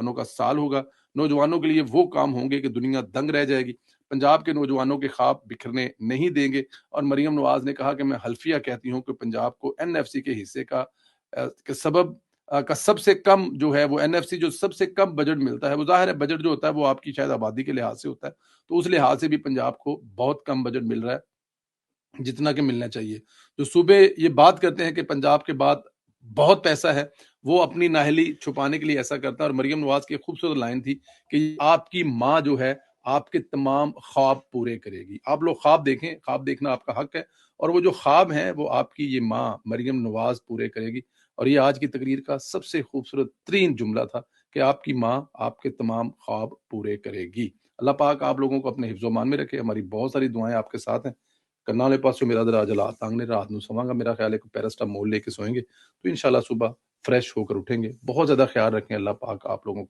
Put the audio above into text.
नौजवानों का साल होगा। नौजवानों के लिए वो काम होंगे कि दुनिया दंग रह जाएगी। पंजाब के नौजवानों के ख्वाब बिखरने नहीं देंगे। और मरियम नवाज ने कहा कि मैं हल्फिया कहती हूँ कि पंजाब को एनएफसी के हिस्से के सबब का सबसे कम जो है वो एनएफसी जो सबसे कम बजट मिलता है, वो ज़ाहिर है बजट जो होता है वो आपकी शायद आबादी के लिहाज से होता है, तो उस लिहाज से भी पंजाब को बहुत कम बजट मिल रहा है, जितना कि मिलना चाहिए। जो सूबे ये बात करते हैं कि पंजाब के बाद बहुत पैसा है, वो अपनी नाअहली छुपाने के लिए ऐसा करता है। और मरियम नवाज की एक खूबसूरत लाइन थी कि आपकी माँ जो है आपके तमाम ख्वाब पूरे करेगी। आप लोग ख्वाब देखें, ख्वाब देखना आपका हक है, और वो जो ख्वाब हैं वो आपकी ये माँ मरियम नवाज पूरे करेगी। और ये आज की तकरीर का सबसे खूबसूरत तरीन जुमला था कि आपकी माँ आपके तमाम ख्वाब पूरे करेगी। अल्लाह पाक आप लोगों को अपने हिफ्ज़-ओ-मान में रखे। हमारी बहुत सारी दुआएं आपके साथ हैं। करना वाले पास मेरा दरा जला तांगने रात नू सवांगा, मेरा ख्याल है कि पैरास्टामोल लेके सोएंगे तो इंशाल्लाह सुबह फ्रेश होकर उठेंगे। बहुत ज्यादा ख्याल रखें। अल्लाह पाक आप लोगों को